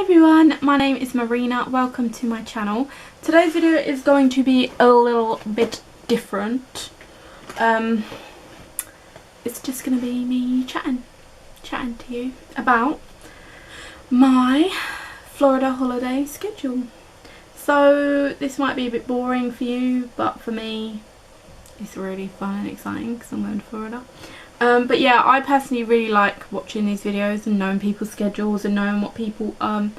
everyone, my name is Marina. Welcome to my channel. Today's video is going to be a little bit different. It's just going to be me chatting to you about my Florida holiday schedule. So this might be a bit boring for you, but for me it's really fun and exciting because I'm going to Florida. But yeah, I personally really like watching these videos and knowing people's schedules and knowing what people are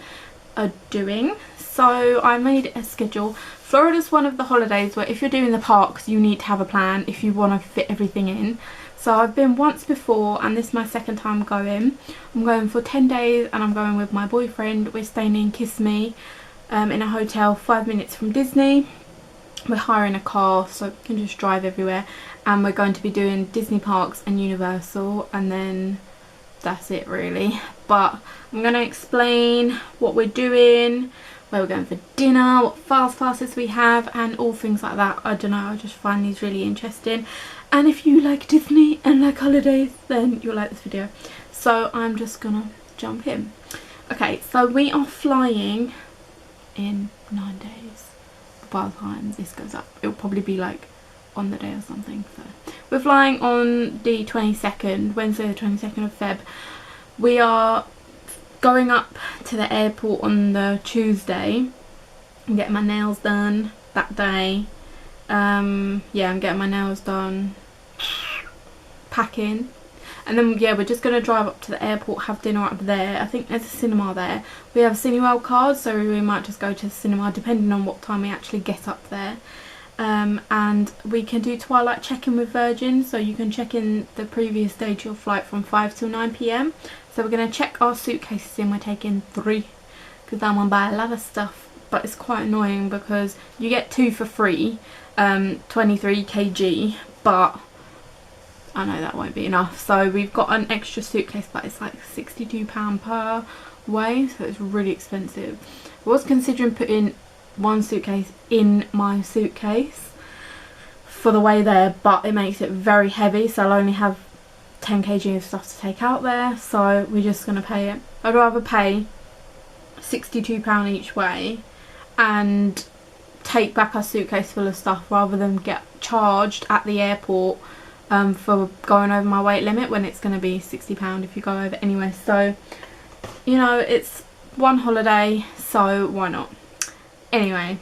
doing. So I made a schedule. Florida's one of the holidays where if you're doing the parks you need to have a plan if you want to fit everything in. So I've been once before and this is my second time going. I'm going for 10 days and I'm going with my boyfriend. We're staying in Kissimmee in a hotel 5 minutes from Disney. We're hiring a car so we can just drive everywhere, and we're going to be doing Disney parks and Universal, and then that's it really. But I'm going to explain what we're doing, where we're going for dinner, what fast passes we have, and all things like that. I don't know, I just find these really interesting, and if you like Disney and like holidays then you'll like this video. So I'm just gonna jump in. Okay, so we are flying in 9 days. By the time this goes up, it'll probably be like on the day or something. So we're flying on the 22nd, Wednesday the 22nd of Feb. We are going up to the airport on the Tuesday. I'm getting my nails done that day. Yeah, I'm getting my nails done, packing, and then yeah, we're just going to drive up to the airport, have dinner up there. I think there's a cinema there. We have a Cineworld card, so we might just go to the cinema depending on what time we actually get up there. And we can do twilight check-in with Virgin, so you can check in the previous day to your flight from 5 till 9 PM. So we're going to check our suitcases in. We're taking 3 because I want to buy a lot of stuff, but it's quite annoying because you get 2 for free, 23 kg, but I know that won't be enough. So we've got an extra suitcase, but it's like £62 per way, so it's really expensive. I was considering putting 1 suitcase in my suitcase for the way there, but it makes it very heavy, so I'll only have 10 kg of stuff to take out there, so we're just going to pay it. I'd rather pay £62 each way and take back a suitcase full of stuff rather than get charged at the airport for going over my weight limit when it's going to be £60 if you go over anyway. So you know, it's one holiday, so why not? Anyway,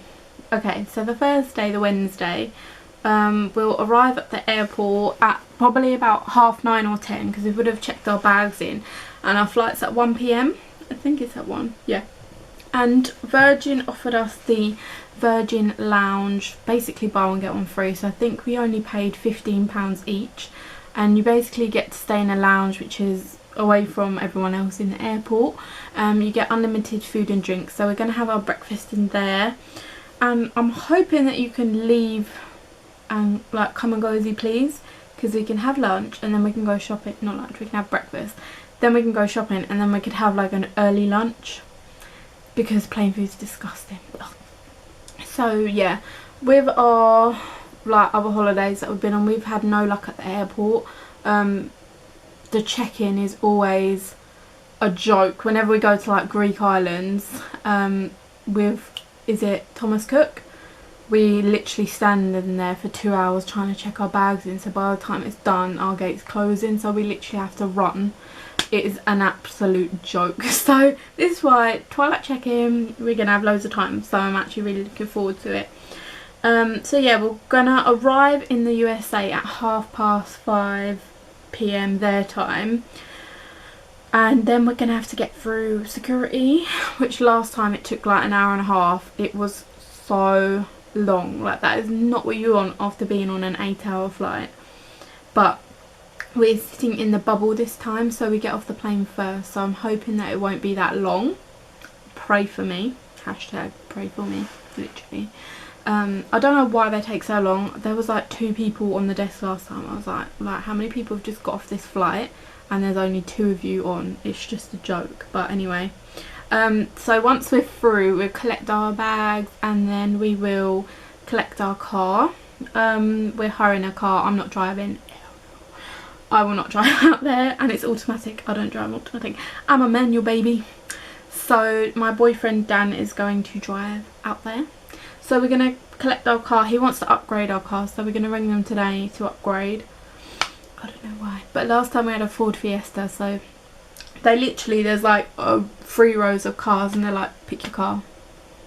okay, so the first day, the Wednesday, we'll arrive at the airport at probably about 9:30 or 10 because we would have checked our bags in, and our flight's at 1 PM. I think it's at 1, yeah. And Virgin offered us the Virgin Lounge, basically buy one get one free, so I think we only paid £15 each, and you basically get to stay in a lounge which is away from everyone else in the airport. You get unlimited food and drinks, so we're going to have our breakfast in there, and I'm hoping that you can leave and like come and go as you please, because we can have lunch and then we can go shopping, not lunch, we can have breakfast, then we can go shopping, and then we could have like an early lunch because plain food's disgusting. Ugh. So yeah, with our like other holidays that we've been on, we've had no luck at the airport. The check-in is always a joke whenever we go to like Greek islands with, is it Thomas Cook? We literally stand in there for 2 hours trying to check our bags in, so by the time it's done our gate's closing, so we literally have to run. It is an absolute joke. So this is why twilight check-in, we're gonna have loads of time, so I'm actually really looking forward to it. So yeah, we're gonna arrive in the USA at 5:30 PM their time, and then we're gonna have to get through security, which last time it took like an hour and a half. It was so long, like that is not what you want after being on an 8-hour flight. But we're sitting in the bubble this time, so we get off the plane first, so I'm hoping that it won't be that long. Pray for me, hashtag pray for me, literally. I don't know why they take so long. There was like 2 people on the desk last time. I was like how many people have just got off this flight and there's only 2 of you on? It's just a joke. But anyway, so once we're through, we'll collect our bags and then we will collect our car. We're hiring a car. I'm not driving. I will not drive out there, and it's automatic. I don't drive automatic. I'm a manual baby. So my boyfriend Dan is going to drive out there. So we're going to collect our car. He wants to upgrade our car, so we're going to ring them today to upgrade. I don't know why, but last time we had a Ford Fiesta, so they literally, there's like 3 rows of cars and they're like, pick your car,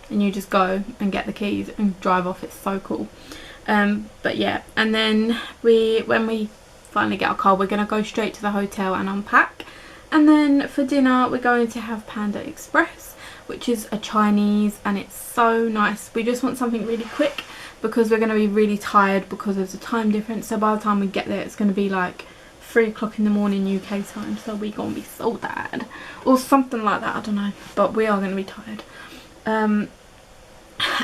and you just go and get the keys and drive off. It's so cool. But yeah, and then when we finally get our car, we're going to go straight to the hotel and unpack. And then for dinner we're going to have Panda Express, which is a Chinese, and it's so nice. We just want something really quick because we're going to be really tired because of the time difference. So by the time we get there, it's going to be like 3 o'clock in the morning UK time, so we're going to be so tired, or something like that, I don't know, but we are going to be tired.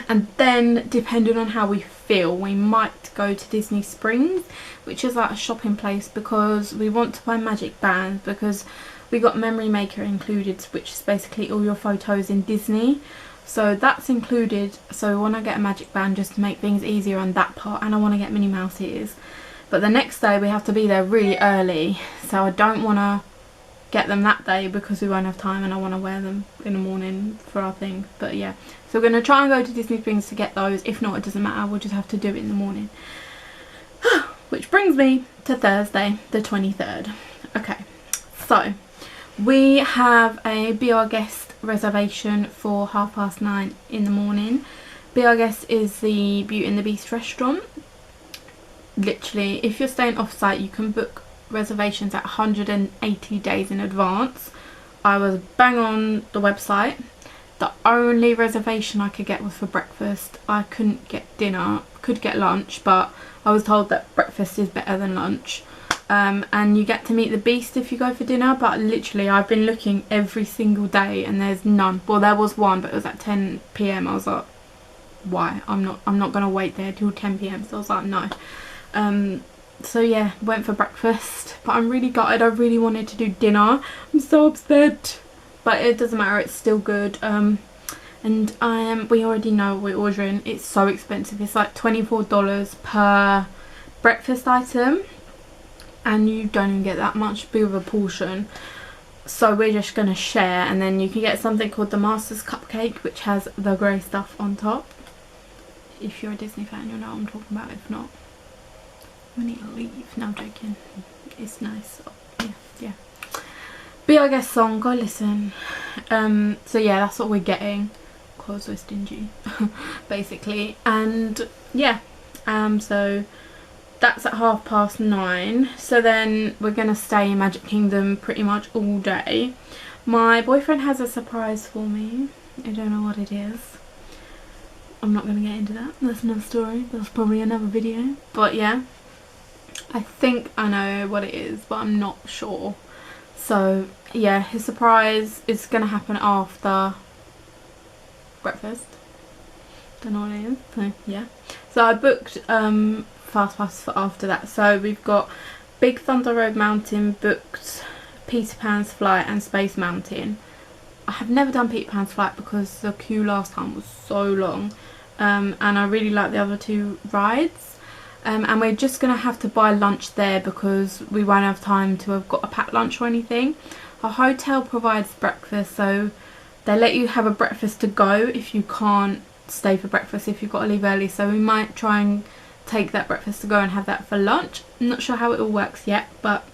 And then depending on how we feel, we might go to Disney Springs, which is like a shopping place, because we want to buy magic bands, because we got Memory Maker included, which is basically all your photos in Disney, so that's included. So we want to get a magic band just to make things easier on that part, and I want to get Minnie Mouse ears. But the next day we have to be there really early, so I don't want to get them that day because we won't have time, and I want to wear them in the morning for our thing. But yeah, so we're going to try and go to Disney Springs to get those. If not, it doesn't matter, we'll just have to do it in the morning. Which brings me to Thursday the 23rd. Okay, so we have a Be Our Guest reservation for 9:30 in the morning. Be Our Guest is the Beauty and the Beast restaurant. Literally, if you're staying off site, you can book reservations at 180 days in advance. I was bang on the website. The only reservation I could get was for breakfast. I couldn't get dinner, could get lunch, but I was told that breakfast is better than lunch. And you get to meet the Beast if you go for dinner, but literally I've been looking every single day and there's none. Well, there was one, but it was at 10 PM. I was like, why? I'm not gonna wait there till 10 PM. So I was like, no. So yeah, went for breakfast, but I'm really gutted. I really wanted to do dinner. I'm so upset, but it doesn't matter, it's still good. And we already know what we're ordering. It's so expensive. It's like $24 per breakfast item, and you don't even get that much big of a portion. So we're just gonna share, and then you can get something called the Master's Cupcake, which has the grey stuff on top. If you're a Disney fan, you'll know what I'm talking about. If not, we need to leave. No, I'm joking. It's nice. Oh, yeah. Be Our Guest song, go listen. So yeah, that's what we're getting, because we're stingy, basically. And yeah, so that's at 9:30. So then we're gonna stay in Magic Kingdom pretty much all day. My boyfriend has a surprise for me. I don't know what it is. I'm not gonna get into that. That's another story. That's probably another video. But yeah, I think I know what it is, but I'm not sure. So yeah, his surprise is gonna happen after breakfast. Don't know what it is. So yeah. So I booked Fast Pass for after that. So we've got Big Thunder Road Mountain booked, Peter Pan's Flight and Space Mountain. I have never done Peter Pan's Flight because the queue last time was so long, and I really like the other 2 rides. And we're just going to have to buy lunch there because we won't have time to have got a packed lunch or anything. Our hotel provides breakfast, so they let you have a breakfast to go if you can't stay for breakfast, if you've got to leave early. So we might try and take that breakfast to go and have that for lunch. I'm not sure how it all works yet, but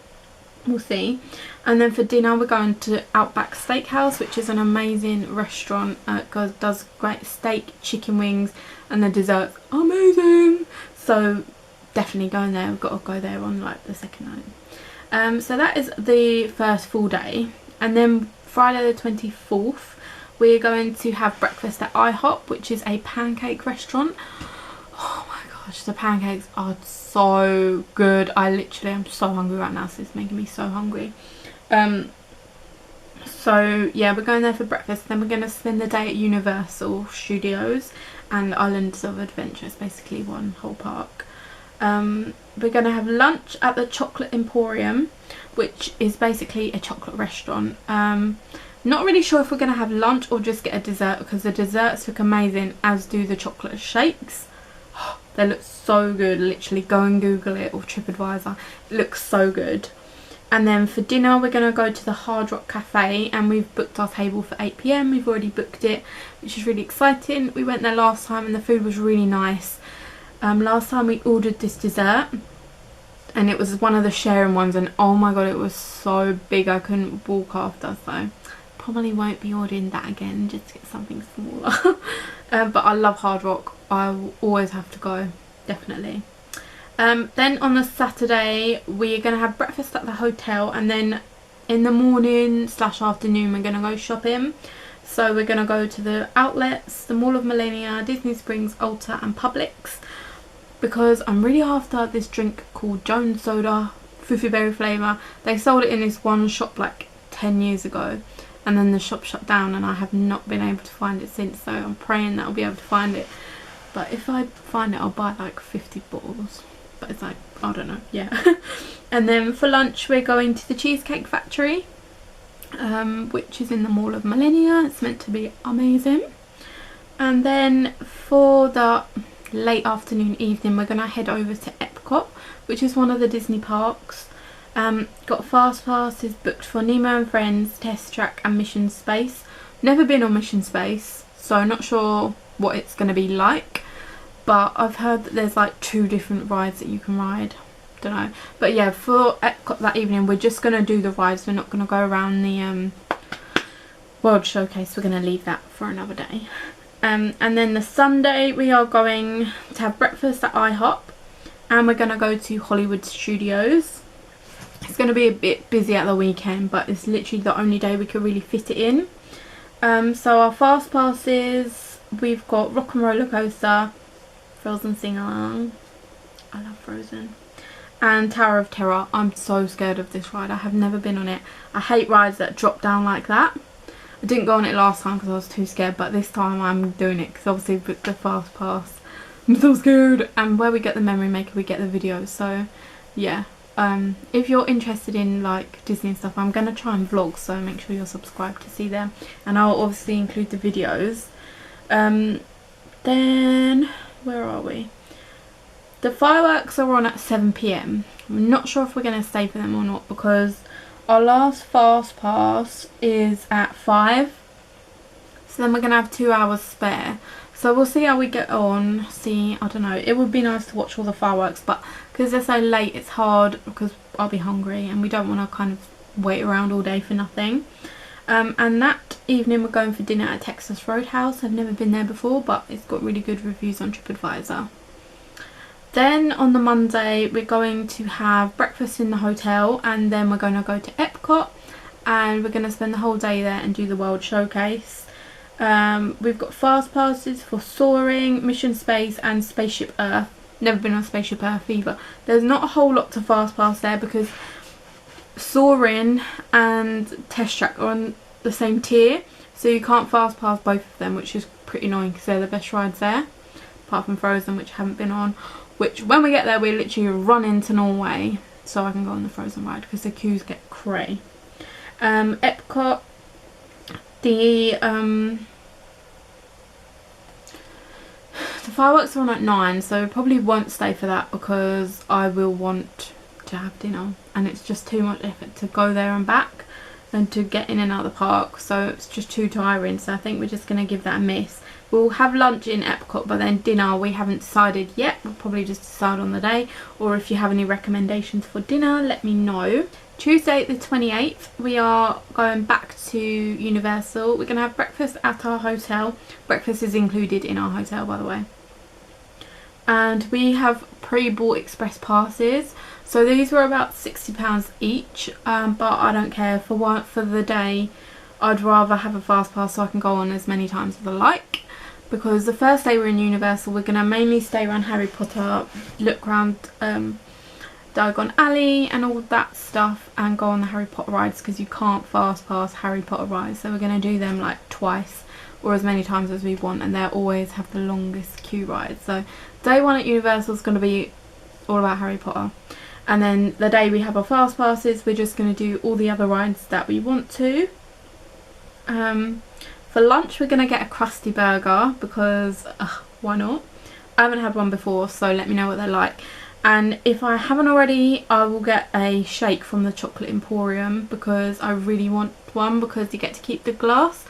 we'll see. And then for dinner we're going to Outback Steakhouse, which is an amazing restaurant. It does great steak, chicken wings, and the desserts amazing. So definitely going there. We've got to go there on like the second night. So that is the first full day. And then Friday the 24th we're going to have breakfast at IHOP, which is a pancake restaurant. Oh my gosh, the pancakes are so good. I literally am so hungry right now, so it's making me so hungry. So yeah, we're going there for breakfast. Then we're going to spend the day at Universal Studios and Islands of Adventure. It's basically one whole park. We're going to have lunch at the Chocolate Emporium, which is basically a chocolate restaurant. Not really sure if we're going to have lunch or just get a dessert, because the desserts look amazing, as do the chocolate shakes. They look so good. Literally go and Google it, or TripAdvisor. It looks so good. And then for dinner we're going to go to the Hard Rock Cafe, and we've booked our table for 8 PM. We've already booked it, which is really exciting. We went there last time and the food was really nice. Last time we ordered this dessert and it was one of the sharing ones, and oh my god, it was so big I couldn't walk after, so probably won't be ordering that again, just to get something smaller. But I love Hard Rock. I will always have to go, definitely. Then on the Saturday we're going to have breakfast at the hotel, and then in the morning / afternoon we're going to go shopping. So we're going to go to the outlets, the Mall of Millennia, Disney Springs, Ulta and Publix, because I'm really after this drink called Jones Soda, Fufu Berry flavour. They sold it in this one shop like 10 years ago, and then the shop shut down and I have not been able to find it since, so I'm praying that I'll be able to find it. But if I find it I'll buy like 50 bottles. But it's like, I don't know, yeah. And then for lunch we're going to the Cheesecake Factory, which is in the Mall of Millennia. It's meant to be amazing. And then for the late afternoon evening we're going to head over to Epcot, which is one of the Disney parks. Got fast passes booked for Nemo and Friends, Test Track and Mission Space. Never been on Mission Space, so I'm not sure what it's going to be like. But I've heard that there's like 2 different rides that you can ride. Don't know. But yeah, for Epcot that evening we're just going to do the rides. We're not going to go around the World Showcase. We're going to leave that for another day. And then the Sunday we are going to have breakfast at IHOP, and we're going to go to Hollywood Studios. It's going to be a bit busy at the weekend, but it's literally the only day we could really fit it in. So our fast passes, we've got Rock and Roller Coaster, Frozen Sing Along, I love Frozen, and Tower of Terror. I'm so scared of this ride. I have never been on it. I hate rides that drop down like that. I didn't go on it last time because I was too scared, but this time I'm doing it because obviously with the fast pass I'm so scared. And where we get the memory maker we get the videos, so yeah. If you're interested in like Disney and stuff, I'm going to try and vlog, so make sure you're subscribed to see them, and I'll obviously include the videos. Then where are we? The fireworks are on at 7 PM. I'm not sure if we're going to stay for them or not, because our last fast pass is at 5, so then we're going to have 2 hours spare. So we'll see how we get on. I don't know, it would be nice to watch all the fireworks, but because they're so late it's hard, because I'll be hungry and we don't want to kind of wait around all day for nothing. And that evening we're going for dinner at Texas Roadhouse. I've never been there before, but it's got really good reviews on TripAdvisor. Then on the Monday we're going to have breakfast in the hotel, and then we're going to go to Epcot, and we're going to spend the whole day there and do the World Showcase. We've got fast passes for Soaring, Mission Space and Spaceship Earth. Never been on Spaceship Earth either. There's not a whole lot to fast pass there because Soaring and Test Track are on the same tier, so you can't fast pass both of them, which is pretty annoying because they're the best rides there, apart from Frozen, which I haven't been on, which when we get there we literally run into Norway so I can go on the Frozen ride because the queues get cray. Epcot, the fireworks are on at 9, so probably won't stay for that because I will want to have dinner, and it's just too much effort to go there and back and to get in and out of the park, so it's just too tiring. So I think we're just going to give that a miss. We'll have lunch in Epcot, but then dinner we haven't decided yet. We'll probably just decide on the day, or if you have any recommendations for dinner, let me know. Tuesday the 28th we are going back to Universal. We're going to have breakfast at our hotel. Breakfast is included in our hotel, by the way. And we have pre-bought express passes, so these were about £60 each, but I don't care. For the day I'd rather have a fast pass so I can go on as many times as I like, because the first day we're in Universal we're going to mainly stay around Harry Potter, look around Diagon Alley and all that stuff, and go on the Harry Potter rides because you can't fast pass Harry Potter rides, so we're going to do them like twice or as many times as we want, and they always have the longest queue rides. So day 1 at Universal is going to be all about Harry Potter, and then the day we have our fast passes we're just going to do all the other rides that we want to. For lunch we're going to get a Krusty Burger because why not? I haven't had one before, so let me know what they're like. And if I haven't already, I will get a shake from the Chocolate Emporium because I really want one, because you get to keep the glass,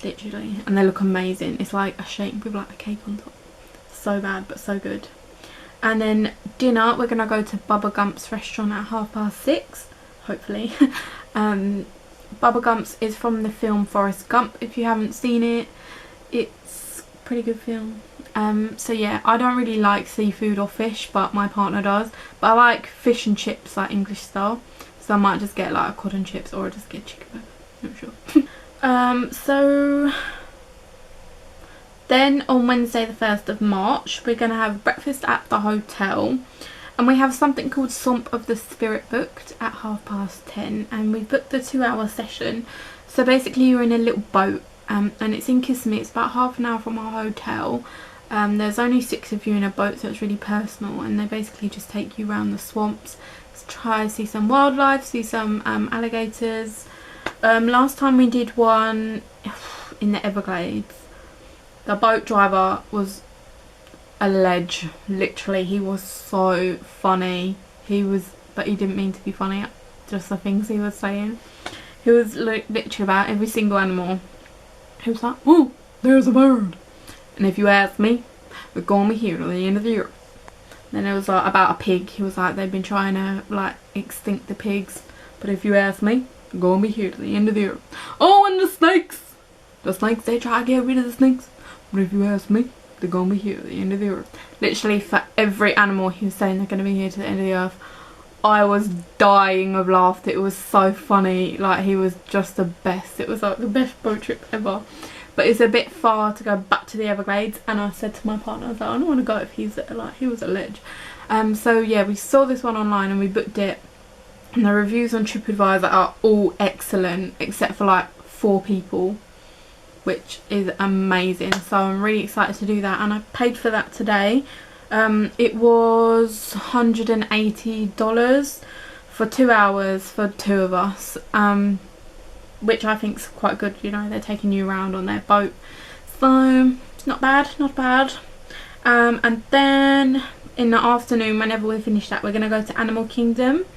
literally, and they look amazing. It's like a shake with like a cake on top. So bad but so good. And then dinner, we're gonna go to Bubba Gump's restaurant at 6:30, hopefully. Bubba Gump's is from the film Forrest Gump. If you haven't seen it, it's a pretty good film. So yeah, I don't really like seafood or fish, but my partner does. But I like fish and chips, like English style. So I might just get like a cod and chips, or just get chicken burger. Not sure. So then on Wednesday the 1st of March, we're going to have breakfast at the hotel. And we have something called Swamp of the Spirit booked at 10:30. And we booked the 2-hour session. So basically you're in a little boat. And it's in Kissimmee. It's about half an hour from our hotel. There's only 6 of you in a boat, so it's really personal, and they basically just take you around the swamps to try to see some wildlife, see some alligators. Last time we did one in the Everglades, the boat driver was a ledge, literally. He was so funny. But he didn't mean to be funny, just the things he was saying. He was literally about every single animal. He was like, "Oh, there's a bird. And if you ask me, we're going to be here till the end of the year." Then it was like about a pig. He was like, they've been trying to like extinct the pigs. But if you ask me, we're going to be here till the end of the year. Oh, and the snakes. The snakes, they try to get rid of the snakes. But if you ask me, they're going to be here till the end of the earth. Literally for every animal he was saying they're going to be here to the end of the earth. I was dying of laughter. It was so funny. Like, he was just the best. It was like the best boat trip ever. But it's a bit far to go back to the Everglades, and I said to my partner, I was like, I don't want to go if he's like, he was a ledge. So yeah, we saw this one online and we booked it, and the reviews on TripAdvisor are all excellent except for like 4 people, which is amazing. So I'm really excited to do that, and I paid for that today. It was $180 for 2 hours for 2 of us. Which I think is quite good, you know, they're taking you around on their boat, so it's not bad, not bad. And then in the afternoon, whenever we finish that, we're going to go to Animal Kingdom.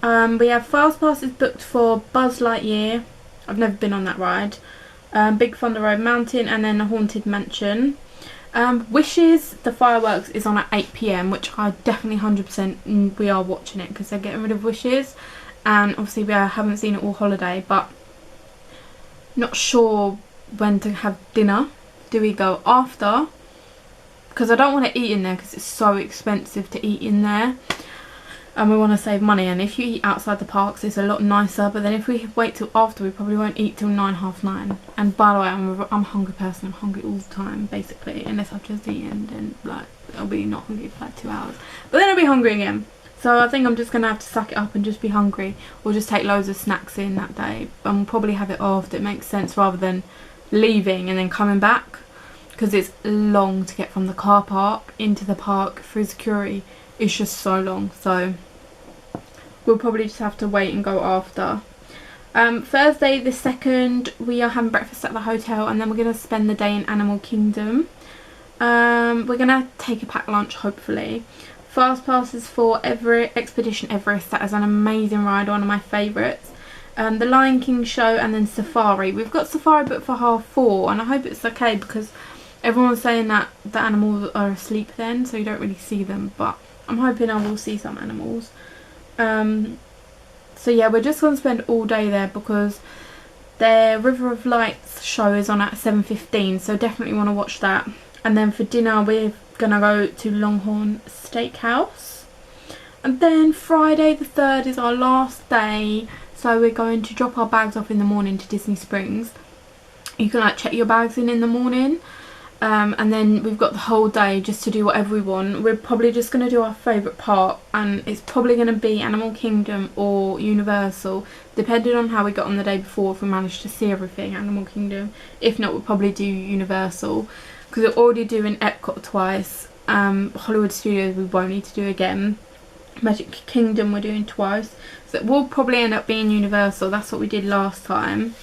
We have fast passes booked for Buzz Lightyear. I've never been on that ride. Big Thunder Road Mountain, and then the Haunted Mansion. Wishes, the fireworks is on at 8 PM, which I definitely 100% we are watching it, because they're getting rid of Wishes. And obviously we haven't seen it all holiday, but not sure when to have dinner. Do we go after? Because I don't want to eat in there because it's so expensive to eat in there, and we want to save money. And if you eat outside the parks, it's a lot nicer. But then if we wait till after, we probably won't eat till 9, half 9. And by the way, I'm a hungry person. I'm hungry all the time basically, unless I've just eaten. Then like I'll be not hungry for like 2 hours, but then I'll be hungry again. So I think I'm just going to have to suck it up and just be hungry, or just take loads of snacks in that day. And we'll probably have it after. It makes sense, rather than leaving and then coming back, because it's long to get from the car park into the park through security. It's just so long. So we'll probably just have to wait and go after. Thursday the 2nd, we are having breakfast at the hotel, and then we're going to spend the day in Animal Kingdom. We're going to take a packed lunch, hopefully. Fast passes for Expedition Everest. That is an amazing ride, one of my favourites. The Lion King show, and then Safari. We've got Safari booked for 4:30, and I hope it's okay, because everyone's saying that the animals are asleep then, so you don't really see them. But I'm hoping I will see some animals. So yeah, we're just going to spend all day there, because their River of Lights show is on at 7:15, so definitely want to watch that. And then for dinner, we're gonna go to Longhorn Steakhouse. And then Friday the 3rd is our last day, so we're going to drop our bags off in the morning to Disney Springs. You can like check your bags in the morning, and then we've got the whole day just to do whatever we want. We're probably just going to do our favourite park, and it's probably going to be Animal Kingdom or Universal, depending on how we got on the day before, if we manage to see everything. Animal Kingdom, if not, we'll probably do Universal, because we're already doing Epcot twice. Hollywood Studios we won't need to do again. Magic Kingdom we're doing twice, so it will probably end up being Universal. That's what we did last time.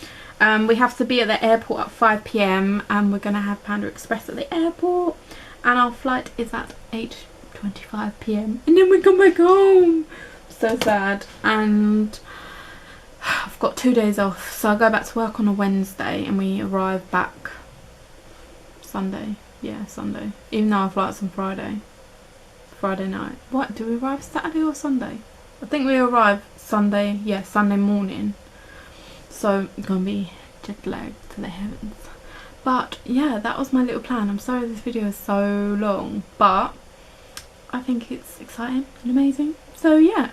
We have to be at the airport at 5 PM, and we're going to have Panda Express at the airport, and our flight is at 8:20. 12:25 p.m. and then we come back home. So sad. And I've got 2 days off, so I go back to work on a Wednesday and we arrive back Sunday. Yeah, Sunday. Even though our flight's on Friday night. What, do we arrive Saturday or Sunday? I think we arrive Sunday, yeah, Sunday morning. So I'm gonna be jet lagged to the heavens. But yeah, that was my little plan. I'm sorry this video is so long, but I think it's exciting and amazing. So yeah,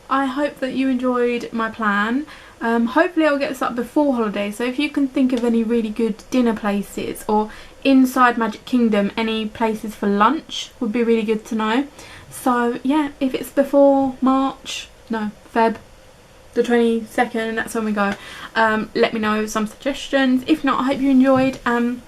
I hope that you enjoyed my plan. Hopefully I'll get this up before holiday, so if you can think of any really good dinner places, or inside Magic Kingdom any places for lunch, would be really good to know. So yeah, if it's before Feb the 22nd, that's when we go, let me know some suggestions. If not, I hope you enjoyed, and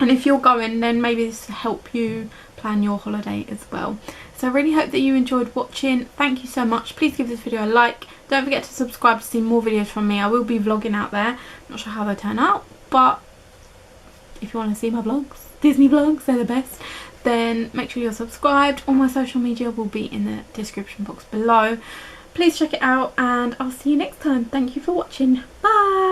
if you're going, then maybe this will help you plan your holiday as well. So I really hope that you enjoyed watching. Thank you so much. Please give this video a like. Don't forget to subscribe to see more videos from me. I will be vlogging out there. Not sure how they turn out, but if you want to see my vlogs, Disney vlogs, they're the best, then make sure you're subscribed. All my social media will be in the description box below. Please check it out, and I'll see you next time. Thank you for watching. Bye.